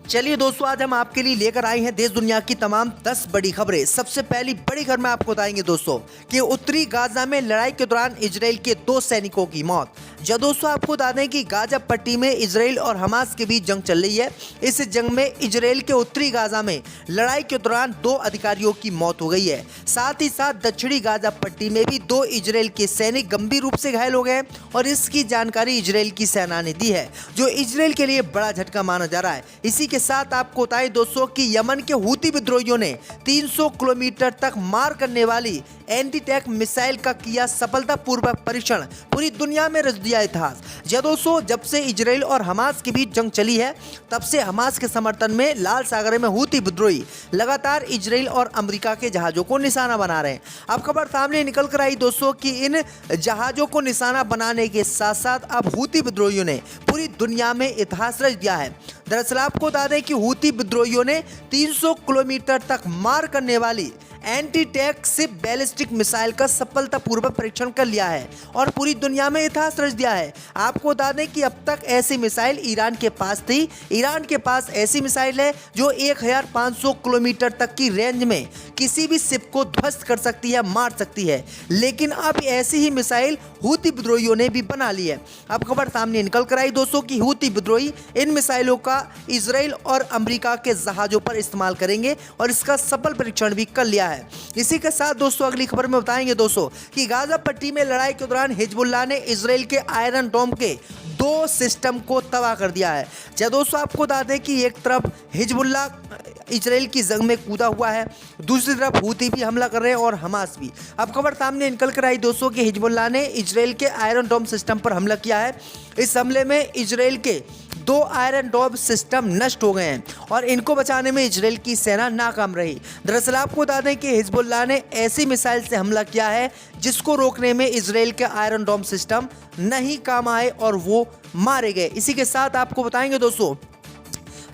चलिए दोस्तों, आज हम आपके लिए लेकर आए हैं देश दुनिया की तमाम 10 बड़ी खबरें। सबसे पहली बड़ी खबर में आपको बताएंगे दोस्तों कि उत्तरी गाजा में लड़ाई के दौरान इजराइल के 2 सैनिकों की मौत। जब दोस्तों आपको बता दें कि गाजा पट्टी में इजराइल और हमास के बीच जंग चल रही है। इस जंग में इजराइल के उत्तरी गाजा में लड़ाई के दौरान 2 अधिकारियों की मौत हो गई है। साथ ही साथ दक्षिणी गाजा पट्टी में भी 2 इजराइल के सैनिक गंभीर रूप से घायल हो गए और इसकी जानकारी इजराइल की सेना ने दी है, जो इजराइल के लिए बड़ा झटका माना जा रहा है। इसी के साथ आपको बताएं दोस्तों कि यमन के हूती विद्रोहियों ने 300 किलोमीटर तक मार करने वाली एंटी टैंक मिसाइल का किया सफलतापूर्वक परीक्षण। पूरी दुनिया में रच दिया इतिहास। दोस्तों, जब से इजराइल और हमास के बीच जंग चली है, तब से हमास के समर्थन में लाल सागर में हूती विद्रोही लगातार इजराइल और अमेरिका के जहाजों को निशाना बना रहे हैं। अब खबर सामने निकल कर आई दोस्तों कि इन जहाजों को निशाना बनाने के साथ साथ अब हूती विद्रोहियों ने पूरी दुनिया में इतिहास रच दिया है। दरअसल आपको बता दें कि हूती विद्रोहियों ने 300 किलोमीटर तक मार करने वाली anti tank ship ballistic missile का सफलतापूर्वक परीक्षण कर लिया है और पूरी दुनिया में इतिहास रच दिया है। आपको बता दें कि अब तक ऐसी मिसाइल ईरान के पास थी। ईरान के पास ऐसी मिसाइल है जो 1500 किलोमीटर तक की रेंज में किसी भी शिप को ध्वस्त कर सकती है, मार सकती है। लेकिन अब ऐसी ही मिसाइल हूती विद्रोहियों ने भी बना ली है। अब खबर सामने निकल कर आई दोस्तों कि हूती विद्रोही इन मिसाइलों का इजराइल और अमेरिका के जहाजों पर इस्तेमाल करेंगे और इसका सफल परीक्षण भी कर लिया है। इसी के साथ दोस्तों अगली खबर में बताएंगे दोस्तों कि गाजा पट्टी में लड़ाई के दौरान हिजबुल्लाह ने इजराइल के आयरन डोम के 2 सिस्टम को तबाह कर दिया है। दोस्तों आपको बता दें कि एक तरफ हिजबुल्लाह इजराइल की जंग में कूदा हुआ है, दूसरी तरफ हूती भी हमला कर रहे हैं और हमास भी। अब खबर सामने निकल कर आई दोस्तों कि हिजबुल्लाह ने इजराइल के आयरन डोम सिस्टम पर हमला किया है। इस हमले में इजराइल के 2 आयरन डोम सिस्टम नष्ट हो गए हैं और इनको बचाने में इजराइल की सेना नाकाम रही। दरअसल आपको बता दें कि हिजबुल्लाह ने ऐसी मिसाइल से हमला किया है जिसको रोकने में इजराइल के आयरन डोम सिस्टम नहीं काम आए और वो मारे गए। इसी के साथ आपको बताएंगे दोस्तों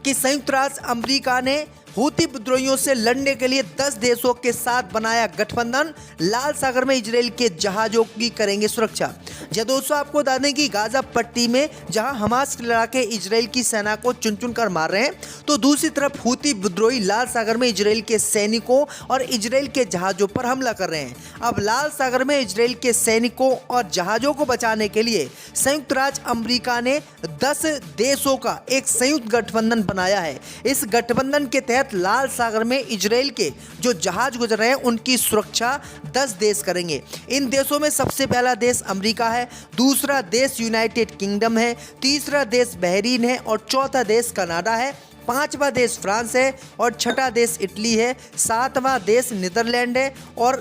कि संयुक्त राष्ट्र अमेरिका ने हूती विद्रोहियों से लड़ने के लिए 10 देशों के साथ बनाया गठबंधन। लाल सागर में इजराइल के जहाजों की करेंगे सुरक्षा। दोस्तों आपको बता दें कि गाजा पट्टी में जहां हमास के लड़ाके इजराइल की सेना को चुन चुन कर मार रहे हैं, तो दूसरी तरफ हूती विद्रोही लाल सागर में इजराइल के सैनिकों और इजराइल के जहाजों पर हमला कर रहे हैं। अब लाल सागर में इजराइल के सैनिकों और जहाजों को बचाने के लिए संयुक्त राज्य अमेरिका ने 10 देशों का एक संयुक्त गठबंधन बनाया है। इस गठबंधन के तहत लाल सागर में इजराइल के जो जहाज गुजर रहे हैं उनकी सुरक्षा 10 देश करेंगे। इन देशों में सबसे पहला देश अमेरिका है, दूसरा देश यूनाइटेड किंगडम है, तीसरा देश बहरीन है और चौथा देश कनाडा है, 5वां देश फ्रांस है और 6वां देश इटली है, 7वां देश नीदरलैंड है और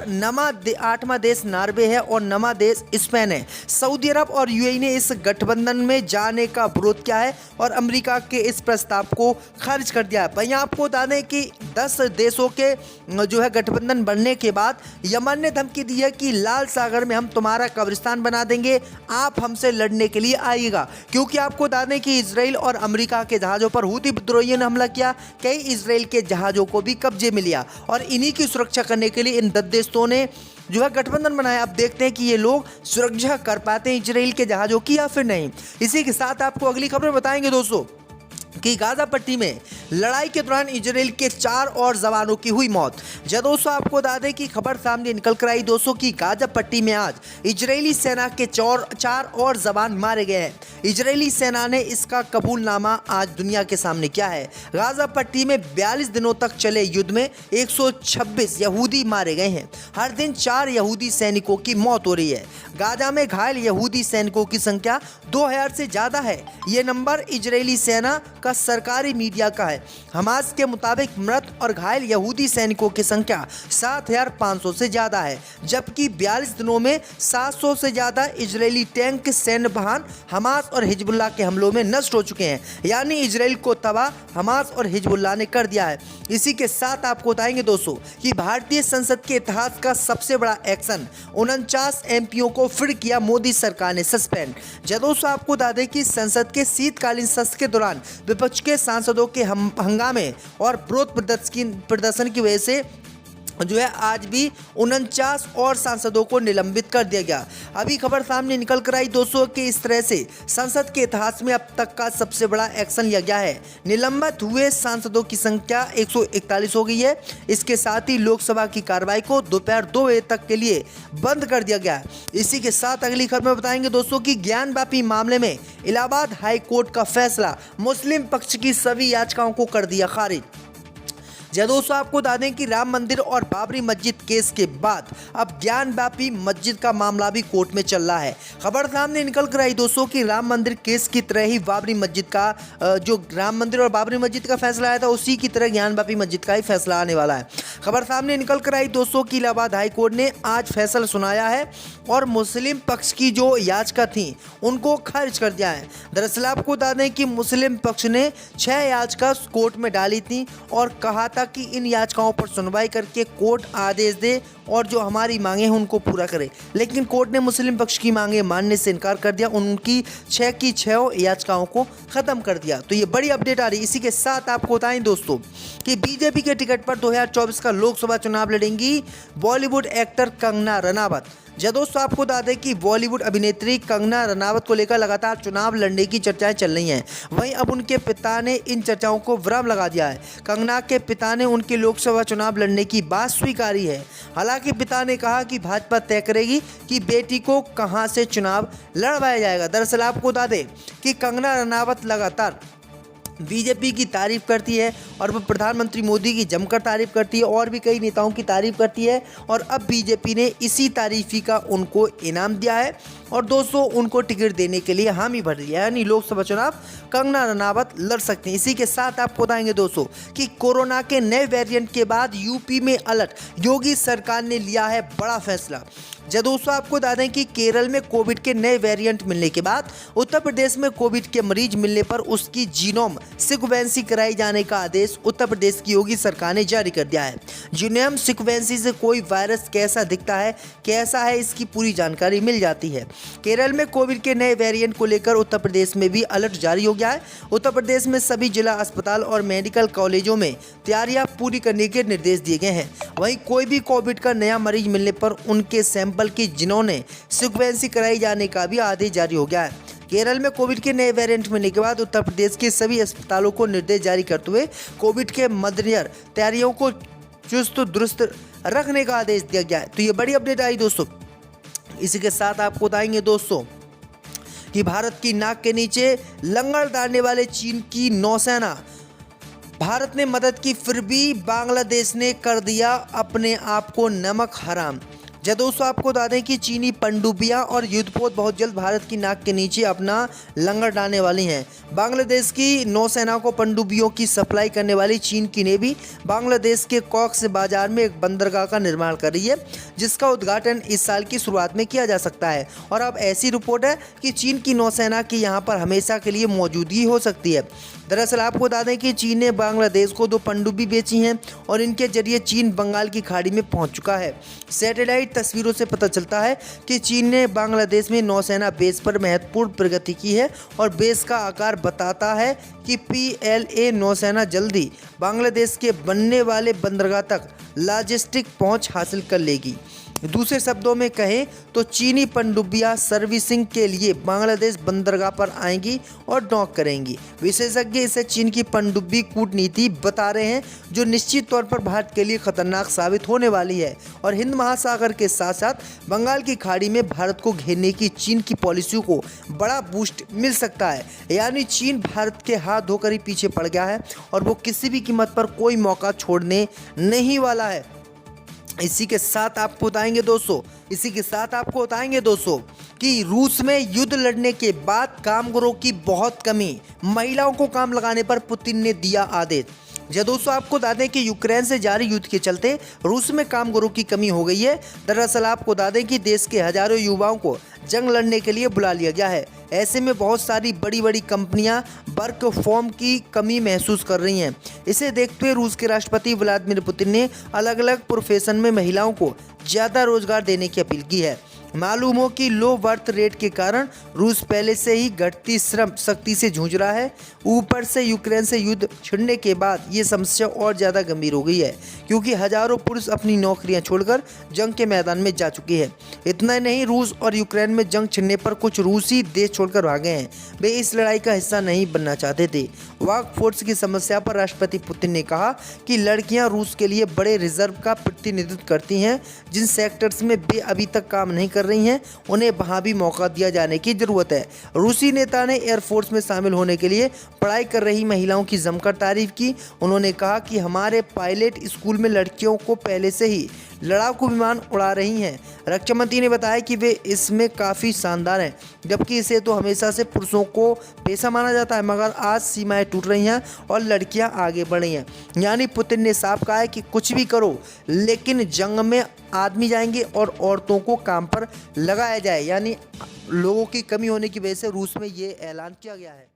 8वां देश नॉर्वे है और 9वां देश स्पेन है। सऊदी अरब और यूएई ने इस गठबंधन में जाने का विरोध किया है और अमेरिका के इस प्रस्ताव को खारिज कर दिया है। वहीं आपको बता दें कि 10 देशों के जो है गठबंधन बनने के बाद यमन ने धमकी दी है कि लाल सागर में हम तुम्हारा कब्रिस्तान बना देंगे, आप हमसे लड़ने के लिए आइएगा। क्योंकि आपको बता दें कि इजराइल और अमेरिका के जहाजों पर हूती विद्रोही ने हमला किया, कई इजराइल के जहाजों को भी कब्जे में लिया और इन्हीं की सुरक्षा करने के लिए इन 10 देशों ने जो है गठबंधन बनाया। अब देखते हैं कि ये लोग सुरक्षा कर पाते हैं इजराइल के जहाजों की या फिर नहीं। इसी के साथ आपको अगली खबर बताएंगे दोस्तों कि गाजा पट्टी में लड़ाई के दौरान इजराइल के 4 और जवानों की हुई मौत। दोस्तों आपको बता दें कि खबर सामने निकल कर आई दोस्तों कि गाजा पट्टी में आज इजरायली सेना के 4 और जवान मारे गए हैं। इजरायली सेना ने इसका कबूलनामा आज दुनिया के सामने किया है। गाजा पट्टी में 42 दिनों तक चले युद्ध में 126 यहूदी मारे गए हैं। हर दिन 4 यहूदी सैनिकों की मौत हो रही है। गाजा में घायल यहूदी सैनिकों की संख्या 2000 से ज़्यादा है। ये नंबर इजरायली सेना का सरकारी मीडिया का है। हमास के मुताबिक मृत और घायल यहूदी सैनिकों की संख्या 7500 से ज़्यादा है, जबकि 42 दिनों में 700 से ज़्यादा इजरायली टैंक सैन्य वाहन हमास और हिजबुल्लाह के हमलों में नष्ट हो चुके हैं। यानी इजराइल को तबाह हमास और हिजबुल्लाह ने कर दिया है। इसी के साथ आपको बताएंगे दोस्तों कि भारतीय संसद के इतिहास का सबसे बड़ा एक्शन, 49 एमपीओ को फिर किया मोदी सरकार ने सस्पेंड। दोस्तों आपको बता दें कि संसद के शीतकालीन सत्र के दौरान विपक्ष के सांसदों के हंगामे और विरोध प्रदर्शन की वजह से जो है आज भी 49 और सांसदों को निलंबित कर दिया गया। अभी खबर सामने निकल कर आई दोस्तों कि इस तरह से संसद के इतिहास में अब तक का सबसे बड़ा एक्शन लिया गया है। निलंबित हुए सांसदों की संख्या 141 हो गई है। इसके साथ ही लोकसभा की कार्रवाई को दोपहर 2 बजे तक के लिए बंद कर दिया गया है। इसी के साथ अगली खबर में बताएंगे दोस्तों कि ज्ञान व्यापी मामले में इलाहाबाद हाई कोर्ट का फैसला, मुस्लिम पक्ष की सभी याचिकाओं को कर दिया खारिज। दोस्तों आपको बता दें कि राम मंदिर और बाबरी मस्जिद केस के बाद अब ज्ञान व्यापी मस्जिद का मामला भी कोर्ट में चल रहा है। खबर सामने निकल कर आई दोस्तों कि राम मंदिर केस की तरह ही बाबरी मस्जिद का जो राम मंदिर और बाबरी मस्जिद का फैसला आया था, उसी की तरह ज्ञान व्यापी मस्जिद का ही फैसला आने वाला है। खबर सामने निकल कर आई दोस्तों कि इलाहाबाद हाई कोर्ट ने आज फैसला सुनाया है और मुस्लिम पक्ष की जो याचिका थी उनको खारिज कर दिया है। दरअसल आपको बता दें कि मुस्लिम पक्ष ने 6 याचिका कोर्ट में डाली थी और कहा था कि इन याचिकाओं पर सुनवाई करके कोर्ट आदेश दे और जो हमारी मांगे हैं उनको पूरा करे, लेकिन कोर्ट ने मुस्लिम पक्ष की मांगे मानने से इनकार कर दिया। उनकी 6 की 6 याचिकाओं को खत्म कर दिया। तो ये बड़ी अपडेट आ रही है। इसी के साथ आपको बताएं दोस्तों कि बीजेपी के टिकट पर 2024 का लोकसभा चुनाव लड़ेंगी बॉलीवुड एक्टर कंगना रनावत। दोस्तों आपको बता दें कि बॉलीवुड अभिनेत्री कंगना रनावत को लेकर लगातार चुनाव लड़ने की चर्चाएं चल रही हैं। वहीं अब उनके पिता ने इन चर्चाओं को विराम लगा दिया है। कंगना के पिता ने उनके लोकसभा चुनाव लड़ने की बात स्वीकारी है। हालांकि पिता ने कहा कि भाजपा तय करेगी कि बेटी को कहां से चुनाव लड़वाया जाएगा। दरअसल आपको बता दें कि कंगना रनावत लगातार बीजेपी की तारीफ करती है और वो प्रधानमंत्री मोदी की जमकर तारीफ करती है और भी कई नेताओं की तारीफ करती है और अब बीजेपी ने इसी तारीफी का उनको इनाम दिया है और दोस्तों उनको टिकट देने के लिए हामी भर दिया है, यानी लोकसभा चुनाव कंगना रनावत लड़ सकते हैं। इसी के साथ आपको बताएंगे दोस्तों कि कोरोना के नए वेरिएंट के बाद यूपी में अलर्ट, योगी सरकार ने लिया है बड़ा फैसला। दोस्तों आपको बता दें कि केरल में कोविड के नए वेरिएंट मिलने के बाद उत्तर प्रदेश में कोविड के मरीज मिलने पर उसकी जीनोम सीक्वेंसिंग कराई जाने का आदेश उत्तर प्रदेश की योगी सरकार ने जारी कर दिया है। जीनोम सीक्वेंसिंग से कोई वायरस कैसा दिखता है, कैसा है, इसकी पूरी जानकारी मिल जाती है। केरल में कोविड के नए वेरिएंट को लेकर उत्तर प्रदेश में भी अलर्ट जारी हो गया है। उत्तर प्रदेश में सभी जिला अस्पताल और मेडिकल कॉलेजों में तैयारियां पूरी करने के निर्देश दिए गए हैं। वहीं कोई भी कोविड का नया मरीज मिलने पर उनके सैंपल की जिन्होंने सीक्वेंसिंग कराई जाने का भी आदेश जारी हो गया है। केरल में कोविड के नए वेरिएंट मिलने के बाद उत्तर प्रदेश के सभी अस्पतालों को निर्देश जारी करते हुए कोविड के मद्देनजर तैयारियों को चुस्त दुरुस्त रखने का आदेश दिया गया है। तो ये बड़ी अपडेट आई दोस्तों। इसी के साथ आपको बताएंगे दोस्तों कि भारत की नाक के नीचे लंगर डालने वाले चीन की नौसेना, भारत ने मदद की फिर भी बांग्लादेश ने कर दिया अपने आप को नमक हराम। दोस्तों आपको बता दें कि चीनी पनडुब्बियां और युद्धपोत बहुत जल्द भारत की नाक के नीचे अपना लंगर डालने वाली हैं। बांग्लादेश की नौसेना को पनडुब्बियों की सप्लाई करने वाली चीन की नेवी बांग्लादेश के कॉक्स बाजार में एक बंदरगाह का निर्माण कर रही है, जिसका उद्घाटन इस साल की शुरुआत में किया जा सकता है। और अब ऐसी रिपोर्ट है कि चीन की नौसेना की यहाँ पर हमेशा के लिए मौजूदगी हो सकती है। दरअसल आपको बता दें कि चीन ने बांग्लादेश को 2 पनडुब्बी बेची हैं और इनके जरिए चीन बंगाल की खाड़ी में पहुंच चुका है। सैटेलाइट तस्वीरों से पता चलता है कि चीन ने बांग्लादेश में नौसेना बेस पर महत्वपूर्ण प्रगति की है और बेस का आकार बताता है कि PLA नौसेना जल्दी बांग्लादेश के बनने वाले बंदरगाह तक लॉजिस्टिक पहुंच हासिल कर लेगी। दूसरे शब्दों में कहें तो चीनी पनडुब्बियां सर्विसिंग के लिए बांग्लादेश बंदरगाह पर आएंगी और डॉक करेंगी। विशेषज्ञ इसे चीन की पनडुब्बी कूटनीति बता रहे हैं, जो निश्चित तौर पर भारत के लिए खतरनाक साबित होने वाली है और हिंद महासागर के साथ साथ बंगाल की खाड़ी में भारत को घेरने की चीन की पॉलिसियों को बड़ा बूस्ट मिल सकता है। यानी चीन भारत के हाथ धोकर ही पीछे पड़ गया है और वो किसी भी कीमत पर कोई मौका छोड़ने नहीं वाला है। इसी के साथ आपको बताएंगे दोस्तों कि रूस में युद्ध लड़ने के बाद कामगारों की बहुत कमी, महिलाओं को काम लगाने पर पुतिन ने दिया आदेश। दोस्तों आपको बता दें कि यूक्रेन से जारी युद्ध के चलते रूस में कामगारों की कमी हो गई है। दरअसल आपको बता दें कि देश के हजारों युवाओं को जंग लड़ने के लिए बुला लिया गया है। ऐसे में बहुत सारी बड़ी बड़ी कंपनियां वर्क फॉर्म की कमी महसूस कर रही हैं। इसे देखते हुए रूस के राष्ट्रपति व्लादिमीर पुतिन ने अलग अलग प्रोफेशन में महिलाओं को ज़्यादा रोजगार देने की अपील की है। मालूम हो कि लो बर्थ रेट के कारण रूस पहले से ही घटती श्रम शक्ति से जूझ रहा है। ऊपर से यूक्रेन से युद्ध छिड़ने के बाद ये समस्या और ज़्यादा गंभीर हो गई है, क्योंकि हजारों पुरुष अपनी नौकरियां छोड़कर जंग के मैदान में जा चुके हैं। इतना ही नहीं, रूस और यूक्रेन में जंग छिड़ने पर कुछ रूसी देश छोड़कर भागे हैं। वे इस लड़ाई का हिस्सा नहीं बनना चाहते थे। वर्क फोर्स की समस्या पर राष्ट्रपति पुतिन ने कहा कि लड़कियां रूस के लिए बड़े रिजर्व का प्रतिनिधित्व करती हैं। जिन सेक्टर्स में वे अभी तक काम नहीं कर रही हैं, उन्हें वहां भी मौका दिया जाने की जरूरत है। रूसी नेता ने एयरफोर्स में शामिल होने के लिए पढ़ाई कर रही महिलाओं की जमकर तारीफ की। उन्होंने कहा कि हमारे पायलट स्कूल में लड़कियों को पहले से ही लड़ाकू विमान उड़ा रही हैं। रक्षा मंत्री ने बताया कि वे इसमें काफ़ी शानदार हैं, जबकि इसे तो हमेशा से पुरुषों को पेशा माना जाता है, मगर आज सीमाएं टूट रही हैं और लड़कियां आगे बढ़ रही हैं। यानी पुतिन ने साफ कहा है कि कुछ भी करो, लेकिन जंग में आदमी जाएंगे और औरतों को काम पर लगाया जाए। यानी लोगों की कमी होने की वजह से रूस में ये ऐलान किया गया है।